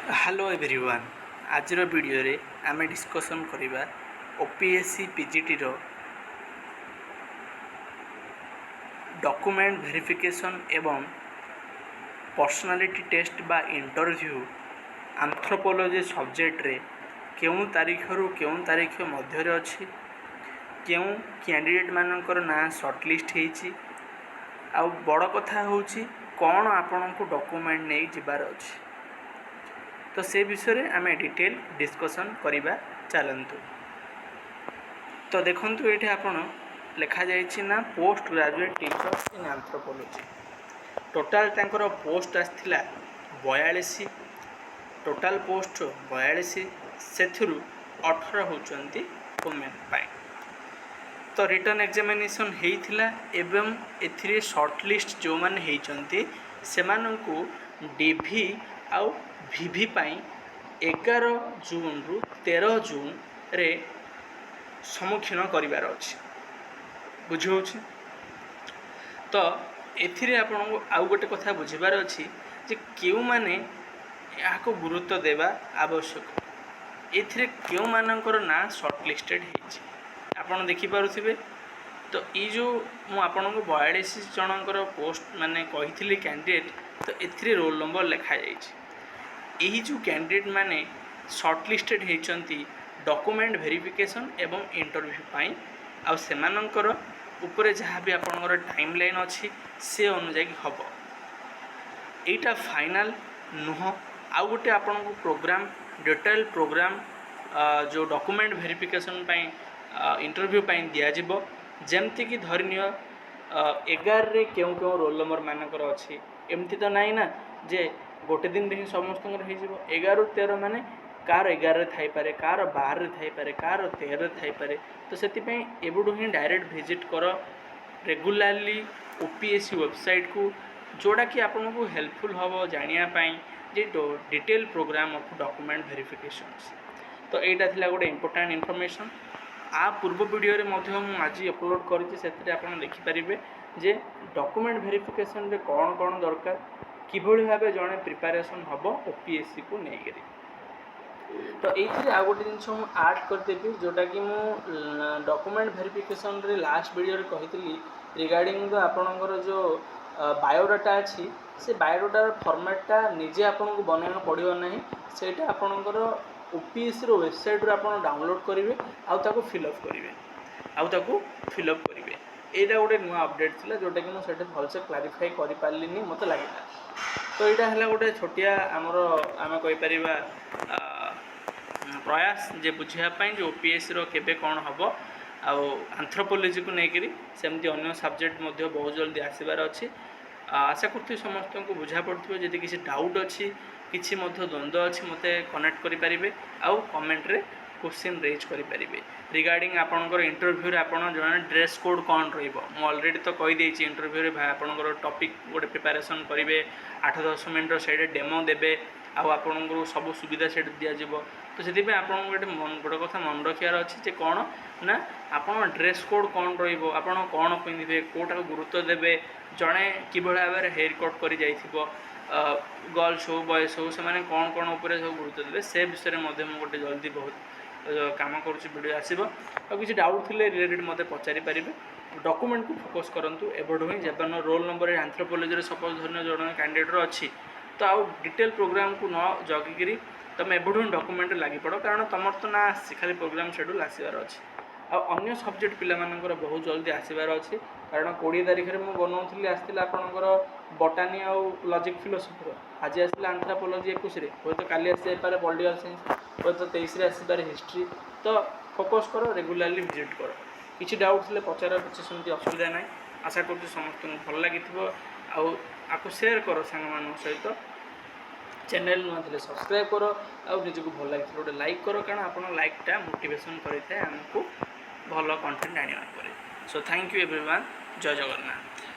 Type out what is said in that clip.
Hello everyone आज video रे आमे डिस्कशन करिबा ओपीएससी पीजीटी रो डॉक्यूमेंट वेरिफिकेशन एवं पर्सनालिटी टेस्ट बा इंटरव्यू एंथ्रोपोलॉजी सब्जेक्ट रे केउं तारीख रु केउं तारीख मध्य रे अछि केउं कैंडिडेट मानकर ना शॉर्टलिस्ट हेछि आ बड़ कथा होछि कोन आपनको डॉक्यूमेंट नै जिबार अछि तो से विषय रे आमे डिटेल डिस्कशन करिबा चलंतु। तो देखंतु एठी आपण लिखा जायछि ना post graduate teachers in anthropology total तांकर पोस्ट आस्थिला 42 टोटल पोस्ट 42 सेथुरु 18 होचंती वुमेन पाई। तो रिटर्न एग्जामिनेशन हेइथिला एवं एथिरे शॉर्ट लिस्ट जो माने हेइचंती सेमानंकु डीवी आउ भिभि पाई 11 जून रु 13 जून रे सम्मुखीन करिवार अछि बुझिहोछि। तो एथिरे आपन आउ गोटे कथा बुझिबार अछि जे केउ माने याको गुरुत्व देबा आवश्यक एथिरे केउ मानकर ना शॉर्ट लिस्टेड हेछि आपन देखि पारुथिबे। तो ई जो मु आपनको 42 जनकर पोस्ट माने कहिथिली कैंडिडेट तो एथिरे रोल नंबर लिखा जायछि। यही जो कैंडिडेट माने शॉर्टलिस्टेड होती डॉक्यूमेंट वेरिफिकेशन एवं इंटरव्यू पाई आ सेमानंकर ऊपर जहाँ भी आपनकर टाइम लाइन अच्छी से अनुजाई हम यहाँ फाइनल नुह आउ गोटे आपन को प्रोग्राम डिटेल प्रोग्राम जो डॉक्यूमेंट वेरिफिकेशन पाई इंटरव्यू पाई दिज्व जमती कि धरनीय 11 रे क्यों क्यों रोल नंबर मानकर अच्छी एमती तो नाई ना जे गोटे दिन ही समस्त 11 ରୁ 13 माने कार 11 थाई पारे कार 12 थाई पारे कार 13 थाई पारे। तो से एबुडू ही डायरेक्ट विजिट कर रेगुलारली ओपीएससी वेबसाइट को जोड़ा कि आपन को हेल्पफुल हम जानापी जे detail programme of document verification. तो यहाँ थिला गोटे इंपोर्टेंट इनफॉरमेशन आ पूर्व वीडियो रे मध्य आज अपलोड करिछि सेते आपन देखि परिबे जे डॉक्यूमेंट वेरिफिकेशन रे कौन कौन दरकार किभଳି भाव जड़े प्रिपारेसन हम ओपीएससी को लेकर। तो ये आउ गोटे जिन मुझे आड करदेवी जोटा कि मु डॉक्यूमेंट वेरिफिकेशन रे लास्ट वीडियो रे कही रिगार्डिंग आपणकर जो बायोडाटा अच्छी से बायोडाटार फॉर्मेटटा निजे आपन को बनवा पड़ो ना सेटा आपणकर ओपीएससी रो वेबसाइट रे आपन डाउनलोड करेंगे आउ फिलअप करेंगे एटा गोटे नुआ अपडेट थिला जोटा कि मुझे भलसे क्लारिफाई कर पार्ली मत लगे। तो यहाँ है गोटे छोटिया आमर आम कहीपर प्रयास जे बुझापी जो ओपीएससी रो केबे कौन हम आंथ्रोपोलॉजी को लेकर सेमती अन्य सब्जेक्ट बहुत जल्दी आसबार अच्छी आशा करती समस्त को बुझा पड़ो जदि किसी डाउट अच्छी किसी द्वंद्व अच्छी मत कनेक्ट करेंगे आउ कमेंट रे क्वेश्चन रेज करेंगे रिगार्डिंग आपणकर इंटरव्यू आपड़ जन ड्रेस कोड कौन रलरेडी तो कहीदे इंटरव्यू आपणकर टॉपिक गोटे प्रिपारेसन करेंगे 8-10 मिनट से डेमो देवे आपको सब सुविधा से दिज्व। तो से गोटे कथा मन रखार अच्छे कौन ना आप ड्रेस कोड कौन रहा कौन पिंधे कौटा गुरुत्व देवे जड़े कि भाव में हेयर कट कर गर्ल्स हो बॉयज हो से कौन कौन उपर सब गुरुत्व देवे से विषय में गोटे जल्दी बहुत काम करूँ आसो और किसी डाउट थे रिलेटेड मत पचारि पारे डॉक्यूमेंट को फोकस करूँ एबुठू ही जब रोल नंबर एंथ्रोपोलॉजी सपोज धरन जन कैंडिडेट अच्छी तो आउ डिटेल प्रोग्राम को न जगिकी तुम एबुठू डॉक्यूमेंट लगी पड़ कारण तुम तो ना खाली प्रोग्राम शेड्यूल आसबार अच्छी अन्य सब्जेक्ट पिलामानंकर बहुत जल्दी आसबार अच्छी कारण 20 तारिख में मुझे बनाऊली आसाला आपंकर बटानी आउ लॉजिक फिलोसफी आज आसला एंथ्रोपोलॉजी 21 हे तो काली आसपे पॉलिटिकल साइंस हे तो 23 आसपे हिस्ट्री। तो फोकस कर रेगुलारली विजिट कर किसी डाउट थे पचार किसी सेमती असुविधा ना आशा कर समस्त भल लगी आपको सेयार कर सांग सहित चैनल नुआ थे सब्सक्राइब कर आउ निजक भल लगी गोटे लाइक कर कारण आप लाइकटा मोटिवेशन करें आमको भल कंटेंट आने। सो थैंक यू एवरीवन जय जगन्नाथ।